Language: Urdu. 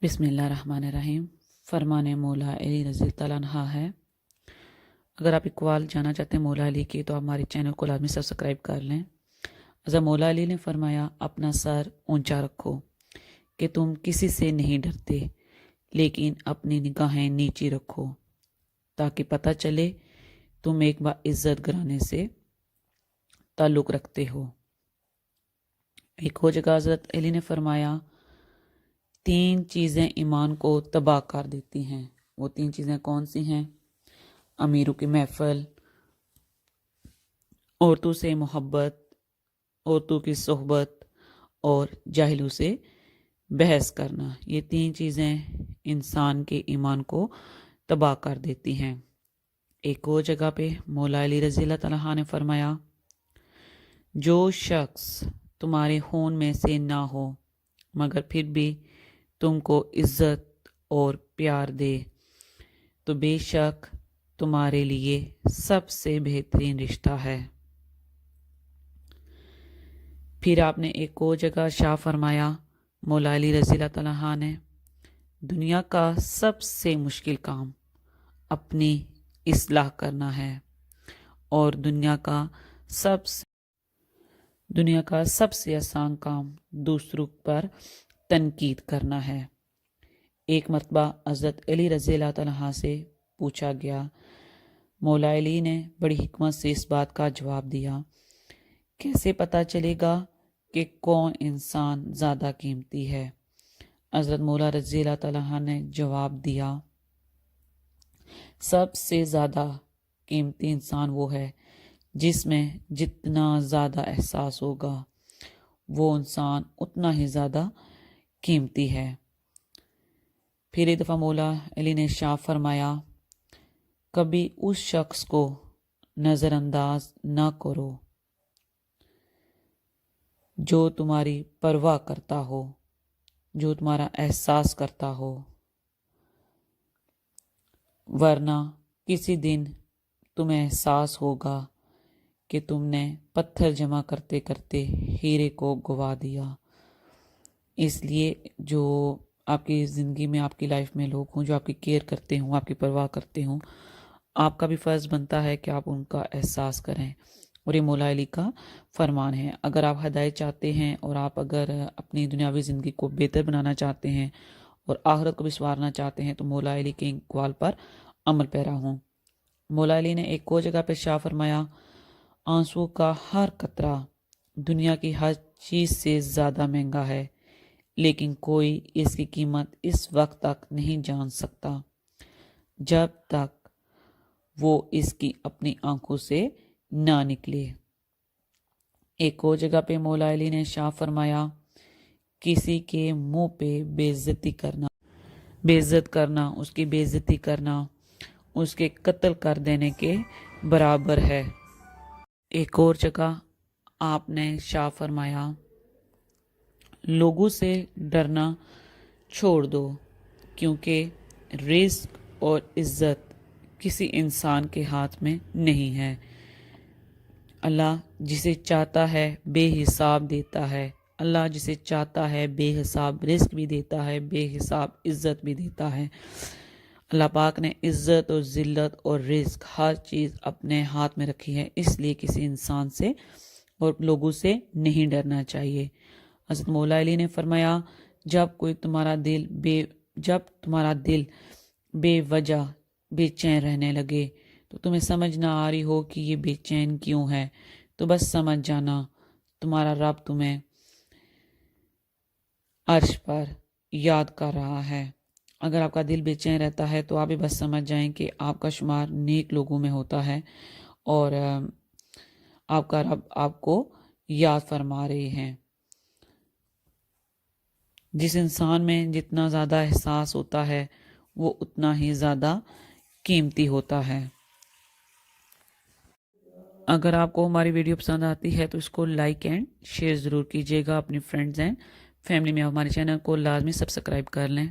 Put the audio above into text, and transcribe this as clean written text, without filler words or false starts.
بسم اللہ الرحمن الرحیم۔ فرمان مولا علی رضی اللہ عنہ ہے۔ اگر آپ اقوال جانا چاہتے ہیں مولا علی کی تو آپ ہمارے چینل کو لازمی سبسکرائب کر لیں۔ حضرت مولا علی نے فرمایا، اپنا سر اونچا رکھو کہ تم کسی سے نہیں ڈرتے، لیکن اپنی نگاہیں نیچی رکھو تاکہ پتہ چلے تم ایک باعزت گھرانے سے تعلق رکھتے ہو۔ ایک اور جگہ حضرت علی نے فرمایا، 3 چیزیں ایمان کو تباہ کر دیتی ہیں۔ وہ 3 چیزیں کون سی ہیں؟ امیروں کی محفل، عورتوں سے محبت، عورتوں کی صحبت اور جاہلوں سے بحث کرنا۔ یہ 3 چیزیں انسان کے ایمان کو تباہ کر دیتی ہیں۔ ایک اور جگہ پہ مولا علی رضی اللہ عنہ نے فرمایا، جو شخص تمہارے خون میں سے نہ ہو مگر پھر بھی تم کو عزت اور پیار دے تو بے شک تمہارے لیے سب سے بہترین رشتہ ہے۔ پھر آپ نے ایک اور جگہ شاہ فرمایا مولا علی رضی اللہ عنہ نے، دنیا کا سب سے مشکل کام اپنی اصلاح کرنا ہے اور دنیا کا سب سے آسان کام دوسروں پر تنقید کرنا ہے۔ ایک مرتبہ حضرت علی رضی اللہ عنہ سے پوچھا گیا، مولا علی نے بڑی حکمت سے اس بات کا جواب دیا، کیسے پتہ چلے گا کہ کون انسان زیادہ قیمتی ہے؟ حضرت مولا رضی اللہ عنہ نے جواب دیا، سب سے زیادہ قیمتی انسان وہ ہے جس میں جتنا زیادہ احساس ہوگا وہ انسان اتنا ہی زیادہ قیمتی ہے۔ پھر ایک دفعہ مولا علی نے ارشاد فرمایا، کبھی اس شخص کو نظر انداز نہ کرو جو تمہاری پرواہ کرتا ہو، جو تمہارا احساس کرتا ہو، ورنہ کسی دن تمہیں احساس ہوگا کہ تم نے پتھر جمع کرتے کرتے ہیرے کو گوا دیا۔ اس لیے جو آپ کی زندگی میں، آپ کی لائف میں لوگ ہوں جو آپ کی کیئر کرتے ہوں، آپ کی پرواہ کرتے ہوں، آپ کا بھی فرض بنتا ہے کہ آپ ان کا احساس کریں، اور یہ مولا علی کا فرمان ہے۔ اگر آپ ہدایت چاہتے ہیں اور آپ اگر اپنی دنیاوی زندگی کو بہتر بنانا چاہتے ہیں اور آخرت کو بھی سنوارنا چاہتے ہیں تو مولا علی کے اقوال پر عمل پیرا ہوں۔ مولا علی نے ایک اور جگہ پہ شاہ فرمایا، آنسو کا ہر قطرہ دنیا کی ہر چیز سے زیادہ مہنگا ہے، لیکن کوئی اس کی قیمت اس وقت تک نہیں جان سکتا جب تک وہ اس کی اپنی آنکھوں سے نہ نکلے۔ ایک اور جگہ پہ مولا علی نے شاہ فرمایا، کسی کے منہ پہ بے عزت کرنا، اس کی بے عزتی کرنا اس کے قتل کر دینے کے برابر ہے۔ ایک اور جگہ آپ نے شاہ فرمایا، لوگوں سے ڈرنا چھوڑ دو کیونکہ رزق اور عزت کسی انسان کے ہاتھ میں نہیں ہے۔ اللہ جسے چاہتا ہے بے حساب دیتا ہے، اللہ جسے چاہتا ہے بے حساب رزق بھی دیتا ہے، بے حساب عزت بھی دیتا ہے۔ اللہ پاک نے عزت اور ذلت اور رزق ہر چیز اپنے ہاتھ میں رکھی ہے، اس لیے کسی انسان سے اور لوگوں سے نہیں ڈرنا چاہیے۔ حضرت مولا علی نے فرمایا، جب تمہارا دل بے وجہ بے چین رہنے لگے تو تمہیں سمجھ نہ آ رہی ہو کہ یہ بے چین کیوں ہے، تو بس سمجھ جانا تمہارا رب تمہیں عرش پر یاد کر رہا ہے۔ اگر آپ کا دل بے چین رہتا ہے تو آپ بھی بس سمجھ جائیں کہ آپ کا شمار نیک لوگوں میں ہوتا ہے اور آپ کا رب آپ کو یاد فرما رہے ہیں۔ جس انسان میں جتنا زیادہ احساس ہوتا ہے وہ اتنا ہی زیادہ قیمتی ہوتا ہے۔ اگر آپ کو ہماری ویڈیو پسند آتی ہے تو اس کو لائک اینڈ شیئر ضرور کیجیے گا، اپنی فرینڈز اینڈ فیملی میں ہمارے چینل کو لازمی سبسکرائب کر لیں۔